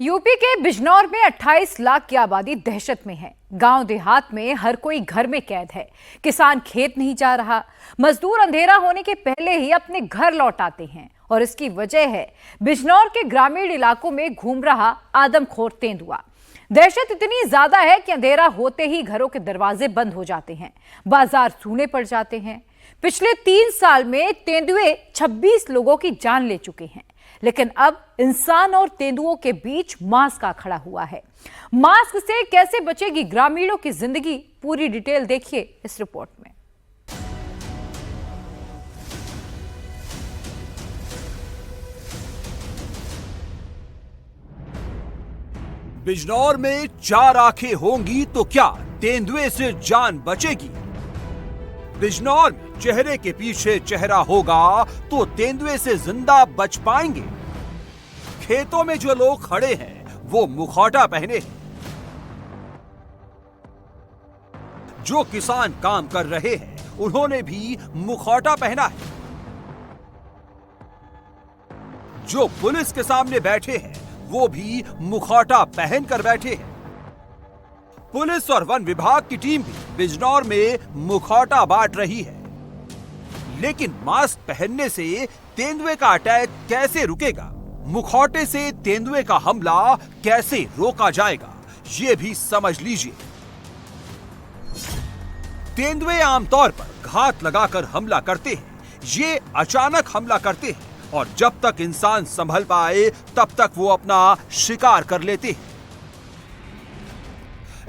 UP के बिजनौर में 28 लाख की आबादी दहशत में है। गांव देहात में हर कोई घर में कैद है। किसान खेत नहीं जा रहा, मजदूर अंधेरा होने के पहले ही अपने घर लौट आते हैं और इसकी वजह है बिजनौर के ग्रामीण इलाकों में घूम रहा आदमखोर तेंदुआ। दहशत इतनी ज्यादा है कि अंधेरा होते ही घरों के दरवाजे बंद हो जाते हैं, बाजार सूने पड़ जाते हैं। पिछले 3 साल में तेंदुए 26 लोगों की जान ले चुके हैं, लेकिन अब इंसान और तेंदुओं के बीच मास्क आ खड़ा हुआ है। मास्क से कैसे बचेगी ग्रामीणों की जिंदगी, पूरी डिटेल देखिए इस रिपोर्ट में। बिजनौर में 4 आंखें होंगी तो क्या तेंदुए से जान बचेगी? बिजनौर में चेहरे के पीछे चेहरा होगा तो तेंदुए से जिंदा बच पाएंगे? खेतों में जो लोग खड़े हैं वो मुखौटा पहने हैं। जो किसान काम कर रहे हैं उन्होंने भी मुखौटा पहना है। जो पुलिस के सामने बैठे हैं वो भी मुखौटा पहनकर बैठे हैं। पुलिस और वन विभाग की टीम भी बिजनौर में मुखौटा बांट रही है, लेकिन मास्क पहनने से तेंदुए का अटैक कैसे रुकेगा? मुखौटे से तेंदुए का हमला कैसे रोका जाएगा, ये भी समझ लीजिए। तेंदुए आमतौर पर घात लगाकर हमला करते हैं, ये अचानक हमला करते हैं और जब तक इंसान संभल पाए तब तक वो अपना शिकार कर लेते हैं।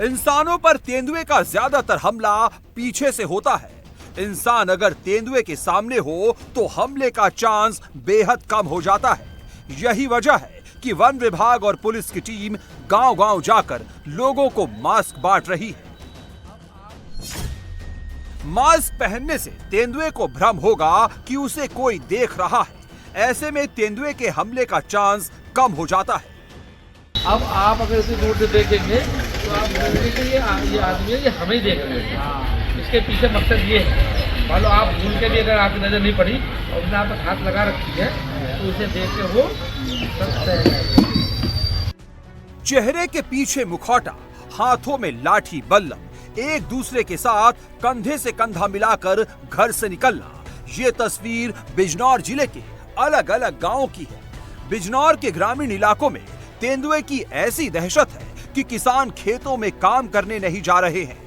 इंसानों पर तेंदुए का ज्यादातर हमला पीछे से होता है। इंसान अगर तेंदुए के सामने हो तो हमले का चांस बेहद कम हो जाता है। यही वजह है कि वन विभाग और पुलिस की टीम गांव-गांव जाकर लोगों को मास्क बांट रही है। मास्क पहनने से तेंदुए को भ्रम होगा कि उसे कोई देख रहा है। ऐसे में तेंदुए के हमले का चांस कम हो जाता है। अब आप अगर इसे दूर से देखेंगे तो आप बोलेंगे कि ये आदमी है, ये हमें देख रहे हैं। इसके पीछे मकसद ये है, मान लो आप भूल के भी अगर आपकी नजर नहीं पड़ी और उसने आप हाथ लगा रखी है तो उसे देख के वो चेहरे के पीछे मुखौटा, हाथों में लाठी बल्लम, एक दूसरे के साथ कंधे से कंधा मिलाकर घर से निकलना, ये तस्वीर बिजनौर जिले के अलग अलग गांवों की है। बिजनौर के ग्रामीण इलाकों में तेंदुए की ऐसी दहशत है कि किसान खेतों में काम करने नहीं जा रहे हैं।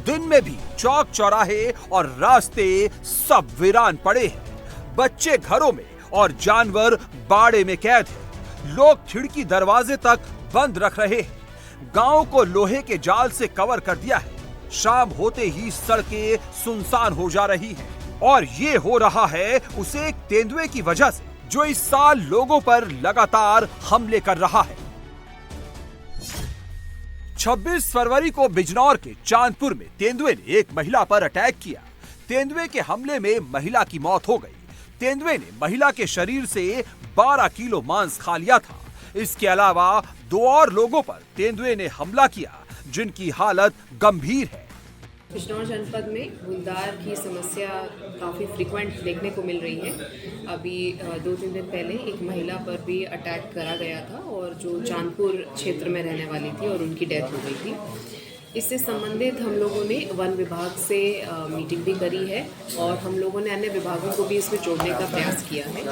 दिन में भी चौक चौराहे और रास्ते सब वीरान पड़े हैं। बच्चे घरों में और जानवर बाड़े में कैद हैं। लोग खिड़की दरवाजे तक बंद रख रहे हैं। गांव को लोहे के जाल से कवर कर दिया है। शाम होते ही सड़कें सुनसान हो जा रही हैं। और ये हो रहा है उसे एक तेंदुए की वजह से, जो इस साल लोगों पर लगातार हमले कर रहा है। 26 फरवरी को बिजनौर के चांदपुर में तेंदुए ने एक महिला पर अटैक किया। तेंदुए के हमले में महिला की मौत हो गई। तेंदुए ने महिला के शरीर से 12 किलो मांस खा लिया था। इसके अलावा 2 और लोगों पर तेंदुए ने हमला किया, जिनकी हालत गंभीर है। बिजनौर जनपद में गुलदार की समस्या काफ़ी फ्रिक्वेंट देखने को मिल रही है। अभी 2-3 दिन पहले एक महिला पर भी अटैक करा गया था और जो चांदपुर क्षेत्र में रहने वाली थी और उनकी डेथ हो गई थी। इससे संबंधित हम लोगों ने वन विभाग से मीटिंग भी करी है और हम लोगों ने अन्य विभागों को भी इसमें जोड़ने का प्रयास किया है।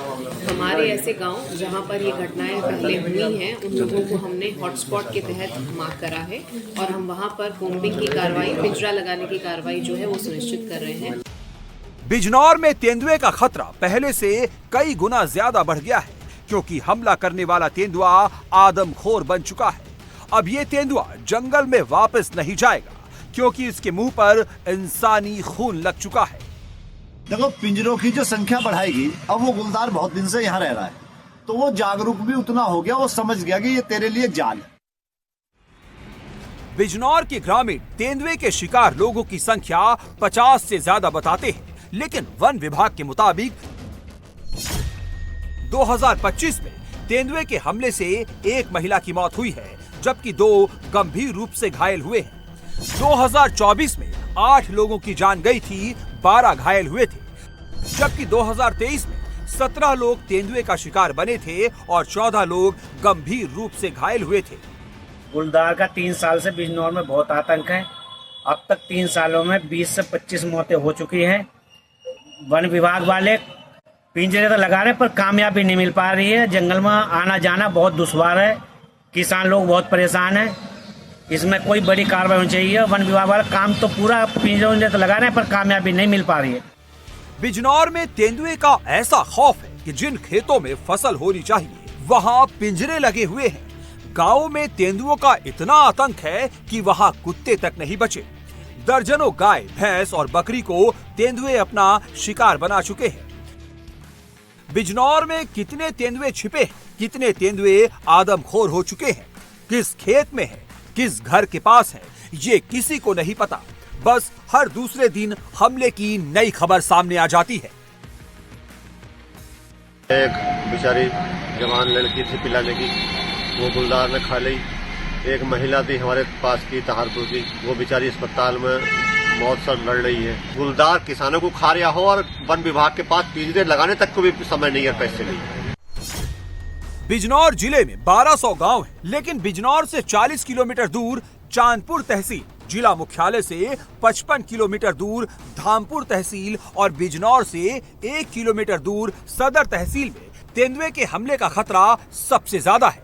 हमारे ऐसे गांव जहां पर ये घटनाएं पहले हुई हैं उन लोगों को हमने हॉटस्पॉट के तहत मार्क करा है और हम वहां पर कोम्बिंग की कार्रवाई, पिंजरा लगाने की कार्रवाई जो है वो सुनिश्चित कर रहे हैं। बिजनौर में तेंदुए का खतरा पहले से कई गुना ज्यादा बढ़ गया है, क्योंकि हमला करने वाला तेंदुआ आदमखोर बन चुका है। अब ये तेंदुआ जंगल में वापस नहीं जाएगा, क्योंकि इसके मुंह पर इंसानी खून लग चुका है। देखो, पिंजरों की जो संख्या बढ़ाएगी, अब वो गुलदार बहुत दिन से यहाँ रह रहा है तो वो जागरूक भी उतना हो गया, वो समझ गया कि ये तेरे लिए जान है। बिजनौर के ग्रामीण तेंदुए के शिकार लोगों की संख्या 50 से ज्यादा बताते हैं, लेकिन वन विभाग के मुताबिक 2025 में तेंदुए के हमले से एक महिला की मौत हुई है, जबकि 2 गंभीर रूप से घायल हुए हैं। 2024 में 8 लोगों की जान गई थी, 12 घायल हुए थे, जबकि 2023 में 17 लोग तेंदुए का शिकार बने थे और 14 लोग गंभीर रूप से घायल हुए थे। गुलदार का 3 साल से बिजनौर में बहुत आतंक है। अब तक 3 सालों में 20 से 25 मौतें हो चुकी हैं। वन विभाग वाले पिंजरे तो लगा रहे पर कामयाबी नहीं मिल पा रही है। जंगल में आना जाना बहुत दुश्वार है। किसान लोग बहुत परेशान हैं। इसमें कोई बड़ी कार्रवाई होनी चाहिए। वन विभाग वाला काम तो पूरा पिंजरे तो लगा रहे हैं पर कामयाबी नहीं मिल पा रही है। बिजनौर में तेंदुए का ऐसा खौफ है कि जिन खेतों में फसल होनी चाहिए वहाँ पिंजरे लगे हुए हैं। गाँव में तेंदुओं का इतना आतंक है कि वहाँ कुत्ते तक नहीं बचे। दर्जनों गाय, भैंस और बकरी को तेंदुए अपना शिकार बना चुके हैं। बिजनौर में कितने तेंदुए छिपे, कितने तेंदुए आदमखोर हो चुके हैं, किस खेत में है, किस घर के पास है, ये किसी को नहीं पता। बस हर दूसरे दिन हमले की नई खबर सामने आ जाती है। एक बेचारी जवान लड़की थी पिलाने की, वो गुलदार ने खा ली। एक महिला थी हमारे पास की तहारपुर की, वो बेचारी अस्पताल में मौत से लड़ रही है। गुलदार किसानों को खा रहा हो और वन विभाग के पास पिंजरे लगाने तक को भी समय नहीं है, पैसे नहीं। बिजनौर जिले में 1200 गांव हैं, लेकिन बिजनौर से 40 किलोमीटर दूर चांदपुर तहसील, जिला मुख्यालय से 55 किलोमीटर दूर धामपुर तहसील और बिजनौर से 1 किलोमीटर दूर सदर तहसील में तेंदुए के हमले का खतरा सबसे ज्यादा है।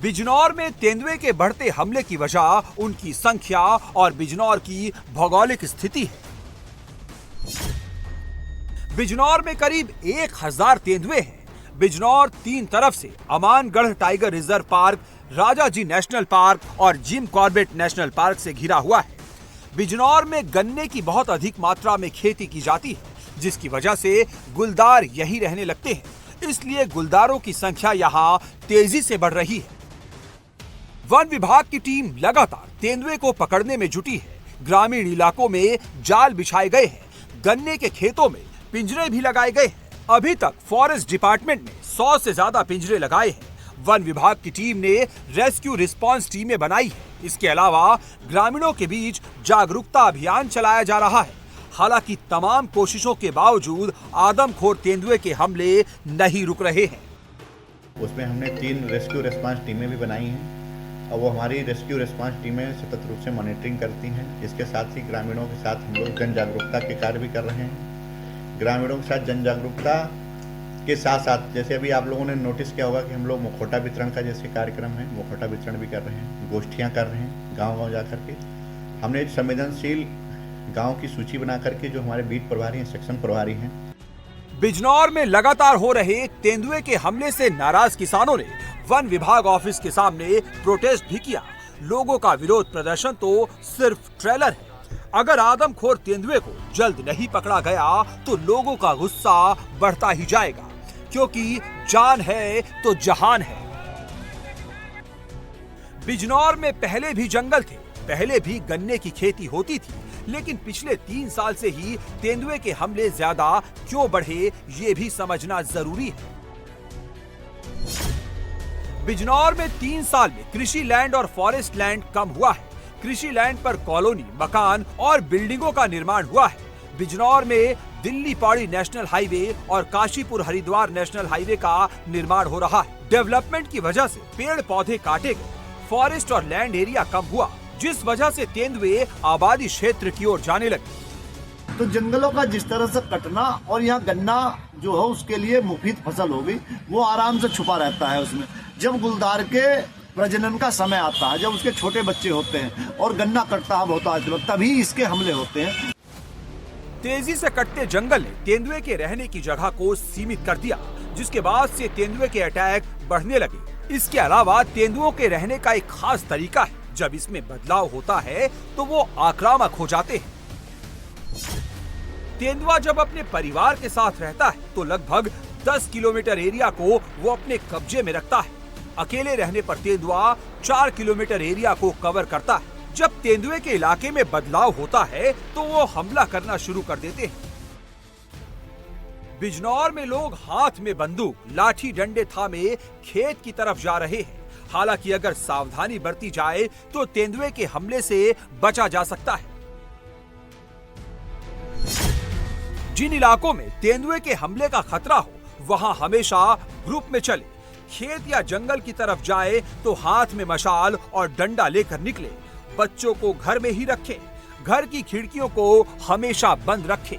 बिजनौर में तेंदुए के बढ़ते हमले की वजह उनकी संख्या और बिजनौर की भौगोलिक स्थिति है। बिजनौर में करीब 1000 तेंदुए हैं। बिजनौर 3 तरफ से Amangarh tiger reserve park, Rajaji national park और जिम कॉर्बेट नेशनल पार्क से घिरा हुआ है। बिजनौर में गन्ने की बहुत अधिक मात्रा में खेती की जाती है, जिसकी वजह से गुलदार यही रहने लगते हैं। इसलिए गुलदारों की संख्या यहाँ तेजी से बढ़ रही है। वन विभाग की टीम लगातार तेंदुए को पकड़ने में जुटी है। ग्रामीण इलाकों में जाल बिछाए गए हैं, गन्ने के खेतों में पिंजरे भी लगाए गए हैं। अभी तक फॉरेस्ट डिपार्टमेंट ने 100 से ज्यादा पिंजरे लगाए हैं। वन विभाग की टीम ने रेस्क्यू रिस्पांस टीमें बनाई है। इसके अलावा ग्रामीणों के बीच जागरूकता अभियान चलाया जा रहा है। हालांकि तमाम कोशिशों के बावजूद आदमखोर तेंदुए के हमले नहीं रुक रहे हैं। उसमें हमने 3 रेस्क्यू रिस्पांस टीमें भी बनाई हैं और वो हमारी रेस्क्यू रिस्पांस टीमें सतत रूप से मॉनिटरिंग करती हैं। इसके साथ ही ग्रामीणों के साथ हम लोग जन जागरूकता के कार्य भी कर रहे हैं। ग्रामीणों के साथ जन जागरूकता के साथ साथ जैसे अभी आप लोगों ने नोटिस किया होगा कि हम लोग मुखौटा वितरण का जैसे कार्यक्रम है, मुखौटा वितरण भी कर रहे हैं, गोष्ठियां कर रहे हैं गांव-गांव जा करके। हमने संवेदनशील गांव की सूची बना करके जो हमारे बीट प्रभारी हैं, सेक्शन प्रभारी हैं। बिजनौर में लगातार हो रहे तेंदुए के हमले से नाराज किसानों ने वन विभाग ऑफिस के सामने प्रोटेस्ट भी किया। लोगों का विरोध प्रदर्शन तो सिर्फ ट्रेलर है। अगर आदमखोर तेंदुए को जल्द नहीं पकड़ा गया तो लोगों का गुस्सा बढ़ता ही जाएगा, क्योंकि जान है तो जहान है। बिजनौर में पहले भी जंगल थे, पहले भी गन्ने की खेती होती थी, लेकिन पिछले 3 साल से ही तेंदुए के हमले ज्यादा क्यों बढ़े, ये भी समझना जरूरी है। बिजनौर में 3 साल में कृषि लैंड और फॉरेस्ट लैंड कम हुआ है। कृषि लैंड पर कॉलोनी, मकान और बिल्डिंगों का निर्माण हुआ है। बिजनौर में दिल्ली पौड़ी नेशनल हाईवे और काशीपुर हरिद्वार नेशनल हाईवे का निर्माण हो रहा है। डेवलपमेंट की वजह से पेड़ पौधे काटे गए, फॉरेस्ट और लैंड एरिया कम हुआ, जिस वजह से तेंदुए आबादी क्षेत्र की ओर जाने लगे। तो जंगलों का जिस तरह से कटना और यहाँ गन्ना जो है उसके लिए मुफीद फसल हो गई, वो आराम से छुपा रहता है उसमें। जब गुलदार के प्रजनन का समय आता है, जब उसके छोटे बच्चे होते हैं और गन्ना कटता है बहुत, तभी इसके हमले होते हैं। तेजी से कटते जंगल ने तेंदुए के रहने की जगह को सीमित कर दिया, जिसके बाद से तेंदुए के अटैक बढ़ने लगे। इसके अलावा तेंदुओं के रहने का एक खास तरीका है। जब इसमें बदलाव होता है तो वो आक्रामक हो जाते हैं। तेंदुआ जब अपने परिवार के साथ रहता है तो लगभग 10 किलोमीटर एरिया को वो अपने कब्जे में रखता है। अकेले रहने पर तेंदुआ 4 किलोमीटर एरिया को कवर करता है। जब तेंदुए के इलाके में बदलाव होता है तो वो हमला करना शुरू कर देते हैं। बिजनौर में लोग हाथ में बंदूक, लाठी डंडे थामे खेत की तरफ जा रहे हैं। हालांकि अगर सावधानी बरती जाए तो तेंदुए के हमले से बचा जा सकता है। जिन इलाकों में तेंदुए के हमले का खतरा हो वहां हमेशा ग्रुप में चले। खेत या जंगल की तरफ जाए तो हाथ में मशाल और डंडा लेकर निकले। बच्चों को घर में ही रखें। घर की खिड़कियों को हमेशा बंद रखें।